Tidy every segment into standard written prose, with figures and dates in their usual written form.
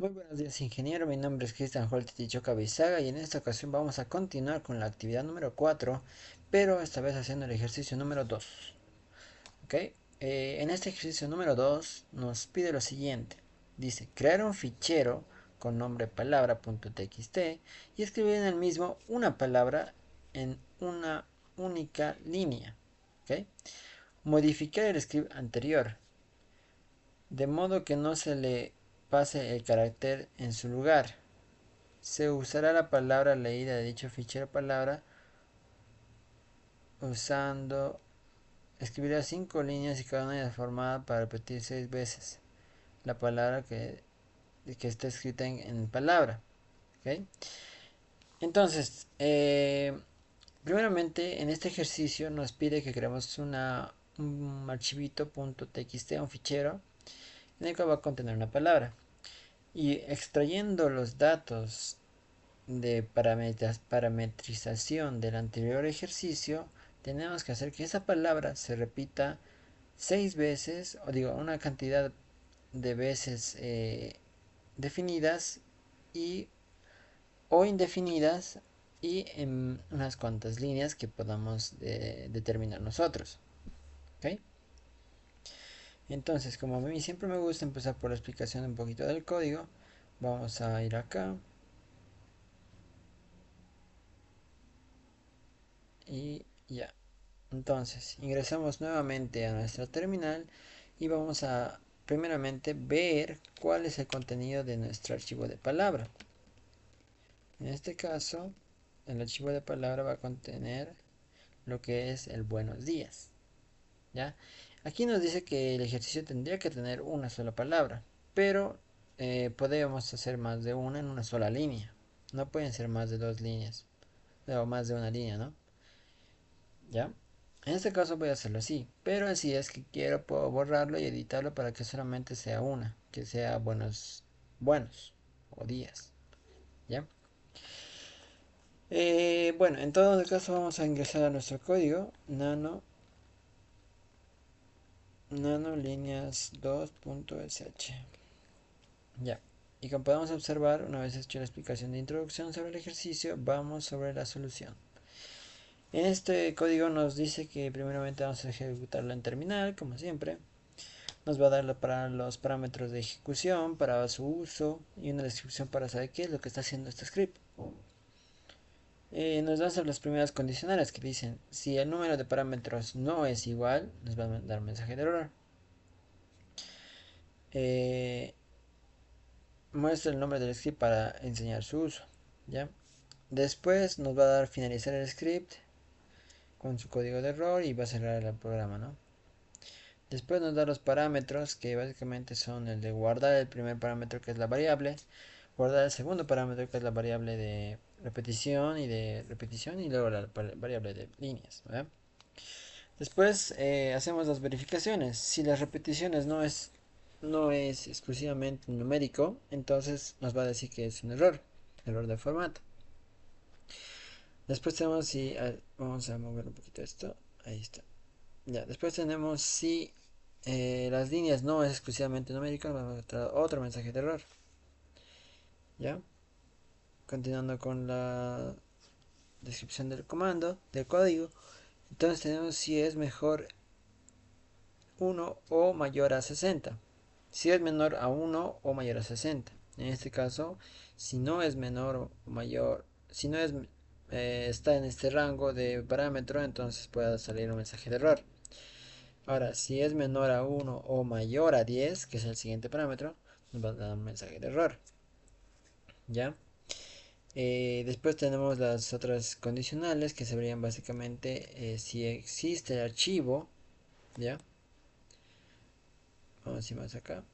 Muy buenos días, ingeniero. Mi nombre es Cristian Holt Tichoca Bisaga y en esta ocasión vamos a continuar con la actividad número 4, pero esta vez haciendo el ejercicio número 2. ¿Ok? En este ejercicio número 2 nos pide lo siguiente. Dice, crear un fichero con nombre palabra.txt y escribir en el mismo una palabra en una única línea. ¿Ok? Modificar el script anterior de modo que no se le pase el carácter en su lugar. Se usará la palabra leída de dicho fichero palabra usando. Escribirá 5 líneas y cada una es formada para repetir 6 veces la palabra que está escrita en palabra. ¿Ok? Entonces, primeramente en este ejercicio nos pide que creemos un archivito .txt, un fichero, en el cual va a contener una palabra. Y extrayendo los datos de parametrización del anterior ejercicio, tenemos que hacer que esa palabra se repita 6 veces, o digo, una cantidad de veces definidas y o indefinidas y en unas cuantas líneas que podamos determinar nosotros. ¿Ok? Entonces, como a mí siempre me gusta empezar por la explicación un poquito del código, vamos a ir acá y ya. Entonces, ingresamos nuevamente a nuestra terminal y vamos a primeramente ver cuál es el contenido de nuestro archivo de palabra. En este caso, el archivo de palabra va a contener lo que es el buenos días. ¿Ya? Aquí nos dice que el ejercicio tendría que tener una sola palabra, pero podemos hacer más de una en una sola línea. No pueden ser más de dos líneas, o más de una línea, ¿no? ¿Ya? En este caso voy a hacerlo así, pero si es que quiero puedo borrarlo y editarlo para que solamente sea una, que sea buenos o días, ¿ya? Bueno, en todo caso vamos a ingresar a nuestro código nano líneas 2.sh, ya. Y como podemos observar, una vez hecho la explicación de introducción sobre el ejercicio, vamos sobre la solución. En este código nos dice que primeramente vamos a ejecutarlo en terminal, como siempre. Nos va a dar para los parámetros de ejecución, para su uso y una descripción para saber qué es lo que está haciendo este script. Nos dan las primeras condicionales que dicen si el número de parámetros no es igual, nos va a dar un mensaje de error. Eh, Muestra el nombre del script para enseñar su uso. ¿Ya? Después nos va a dar finalizar el script con su código de error y va a cerrar el programa, ¿no? Después nos da los parámetros que básicamente son el de guardar el primer parámetro que es la variable, guardar el segundo parámetro que es la variable de repetición y luego la variable de líneas, ¿verdad? Después hacemos las verificaciones. Si las repeticiones no es exclusivamente numérico, entonces nos va a decir que es un error de formato. Después tenemos si vamos a mover un poquito esto, ahí está. Ya, después tenemos si las líneas no es exclusivamente numérico, vamos a traer otro mensaje de error. Ya, continuando con la descripción del comando, del código. Entonces tenemos si es mejor 1 o mayor a 60. Si es menor a 1 o mayor a 60. En este caso, si no es menor o mayor, si no es está en este rango de parámetro, entonces puede salir un mensaje de error. Ahora, si es menor a 1 o mayor a 10, que es el siguiente parámetro, nos va a dar un mensaje de error. ¿Ya? Después tenemos las otras condicionales que serían básicamente si existe el archivo, ¿ya? Vamos a ir más acá.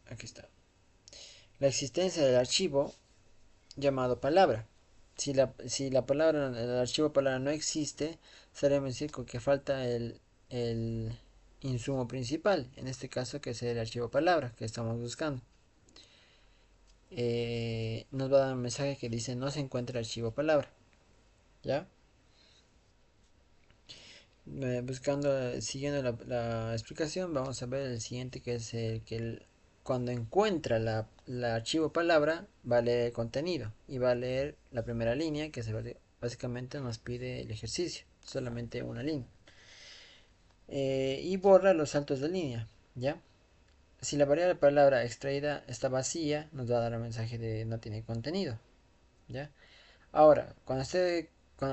Aquí está. La existencia del archivo llamado palabra. Si la palabra, el archivo palabra no existe, sabemos decir que falta el insumo principal, en este caso que es el archivo palabra que estamos buscando. Nos va a dar un mensaje que dice no se encuentra el archivo palabra. ¿Ya? Siguiendo la explicación, vamos a ver el siguiente que es el cuando encuentra la archivo palabra, va a leer el contenido y va a leer la primera línea que básicamente nos pide el ejercicio, solamente una línea. Y borra los saltos de línea, ¿ya? Si la variable palabra extraída está vacía, nos va a dar el mensaje de no tiene contenido, ¿ya? Ahora, cuando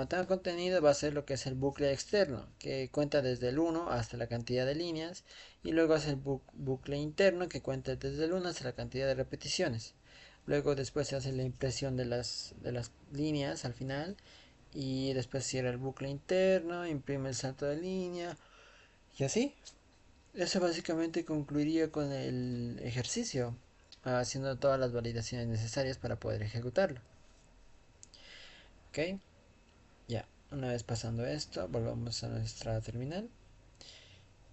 tenga contenido va a ser lo que es el bucle externo, que cuenta desde el 1 hasta la cantidad de líneas, y luego es el bucle interno, que cuenta desde el 1 hasta la cantidad de repeticiones. Luego después se hace la impresión de las líneas al final, y después cierra el bucle interno, imprime el salto de línea, y así. Eso básicamente concluiría con el ejercicio, haciendo todas las validaciones necesarias para poder ejecutarlo. ¿Ok? Ya, una vez pasando esto, volvamos a nuestra terminal.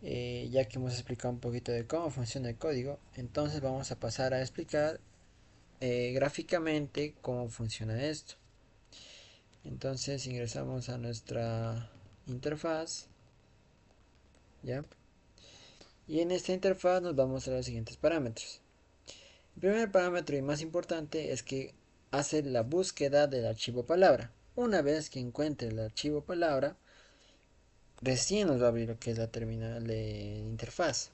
Ya que hemos explicado un poquito de cómo funciona el código, entonces vamos a pasar a explicar gráficamente cómo funciona esto. Entonces ingresamos a nuestra interfaz, ¿ya? Y en esta interfaz nos vamos a los siguientes parámetros. El primer parámetro y más importante es que hace la búsqueda del archivo palabra. Una vez que encuentre el archivo palabra, recién nos va a abrir lo que es la terminal de interfaz.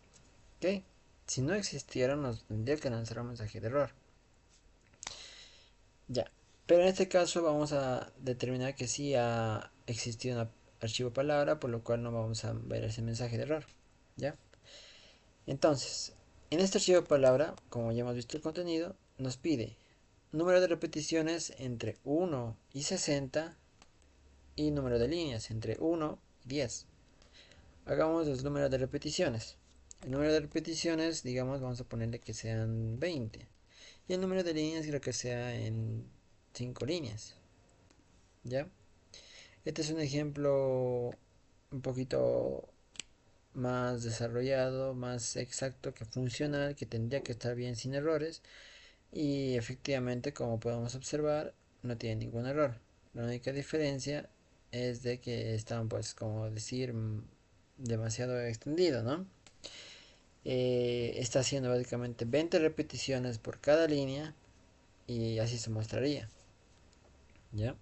¿Ok? Si no existiera, nos tendría que lanzar un mensaje de error. Ya. Pero en este caso vamos a determinar que sí ha existido un archivo palabra, por lo cual no vamos a ver ese mensaje de error. ¿Ya? Entonces, en este archivo palabra, como ya hemos visto el contenido, nos pide número de repeticiones entre 1 y 60 y número de líneas entre 1 y 10. Hagamos los números de repeticiones. El número de repeticiones, digamos, vamos a ponerle que sean 20. Y el número de líneas creo que sea en 5 líneas. ¿Ya? Este es un ejemplo un poquito más desarrollado, más exacto, que funcional, que tendría que estar bien sin errores. Y efectivamente, como podemos observar, no tiene ningún error. La única diferencia es de que están, pues, como decir, demasiado extendido, ¿no? Está haciendo básicamente 20 repeticiones por cada línea y así se mostraría, ¿ya?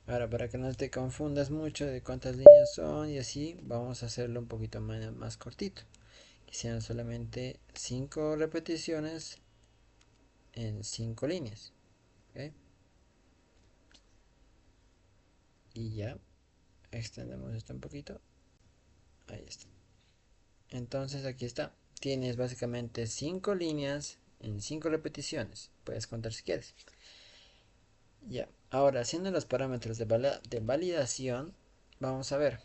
Ahora, para que no te confundas mucho de cuántas líneas son y así, vamos a hacerlo un poquito más cortito. Que sean solamente 5 repeticiones en 5 líneas. ¿Ok? Y ya, extendemos esto un poquito. Ahí está. Entonces aquí está. Tienes básicamente 5 líneas en 5 repeticiones. Puedes contar si quieres. Ya. Ahora, haciendo los parámetros de validación, vamos a ver.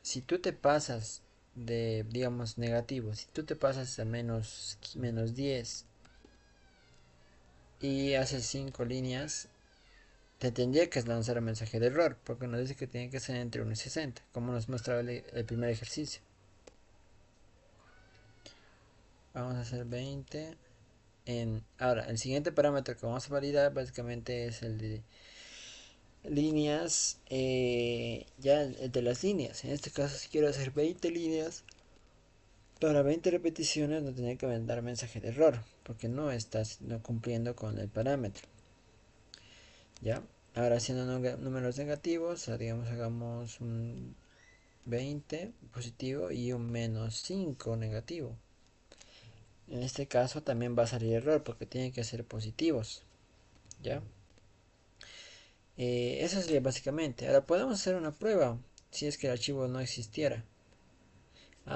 Si tú te pasas de, digamos, negativo, si tú te pasas a menos 10 y haces 5 líneas, te tendría que lanzar un mensaje de error, porque nos dice que tiene que ser entre 1 y 60, como nos mostraba el primer ejercicio. Vamos a hacer 20. Ahora, el siguiente parámetro que vamos a validar básicamente es el de líneas, ya el de las líneas. En este caso, si quiero hacer 20 líneas, para 20 repeticiones no tenía que dar mensaje de error, porque no estás no cumpliendo con el parámetro. ¿Ya? Ahora haciendo números negativos, digamos hagamos un 20 positivo y un -5 negativo. En este caso también va a salir error porque tienen que ser positivos. ¿Ya? Eso sería básicamente. Ahora podemos hacer una prueba si es que el archivo no existiera.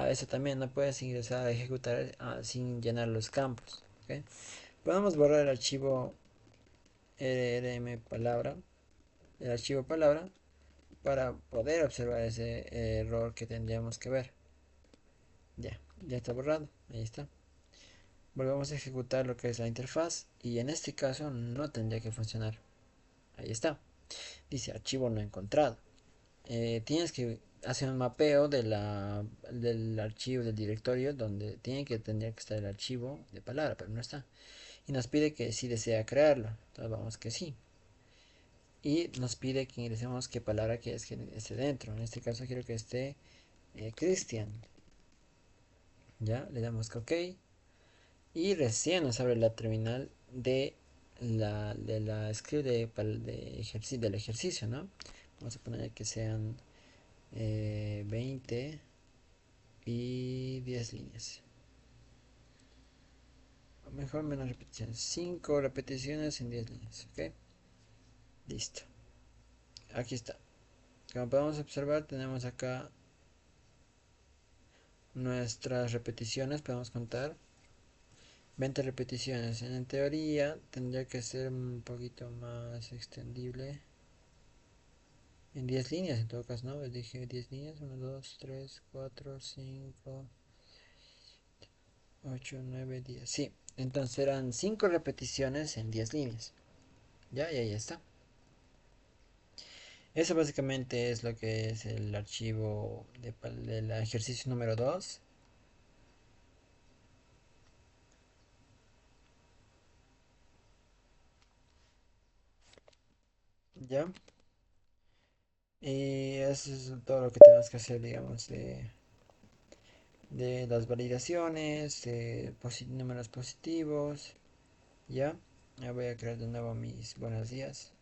Eso también no puedes ingresar a ejecutar sin llenar los campos. ¿Okay? Podemos borrar el archivo rm palabra, el archivo palabra, para poder observar ese error que tendríamos que ver. Ya está borrado, ahí está. Volvemos a ejecutar lo que es la interfaz y en este caso no tendría que funcionar. Ahí está. Dice archivo no encontrado. Tienes que hacer un mapeo del archivo del directorio donde tendría que estar el archivo de palabra, pero no está. Y nos pide que si desea crearlo. Entonces vamos que sí. Y nos pide que ingresemos qué palabra quieres que esté dentro. En este caso quiero que esté Cristian. Ya, le damos que OK. Y recién nos abre la terminal de la script del ejercicio, ¿no? Vamos a poner que sean 20 y 10 líneas. O mejor menos repeticiones. 5 repeticiones en 10 líneas, ¿ok? Listo. Aquí está. Como podemos observar, tenemos acá nuestras repeticiones. Podemos contar 20 repeticiones. En teoría tendría que ser un poquito más extendible. En 10 líneas en todo caso, ¿no? Les dije 10 líneas. 1, 2, 3, 4, 5, 8, 9, 10. Sí, entonces eran 5 repeticiones en 10 líneas. Ya, y ahí está. Eso básicamente es lo que es el archivo del ejercicio número 2. Ya. Y eso es todo lo que tenemos que hacer, digamos, de las validaciones, de números positivos. Ya. Ya voy a crear de nuevo mis buenos días.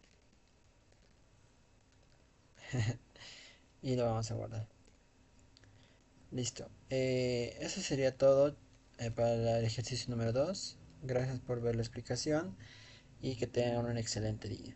Y lo vamos a guardar. Listo. Eso sería todo para el ejercicio número 2. Gracias por ver la explicación y que tengan un excelente día.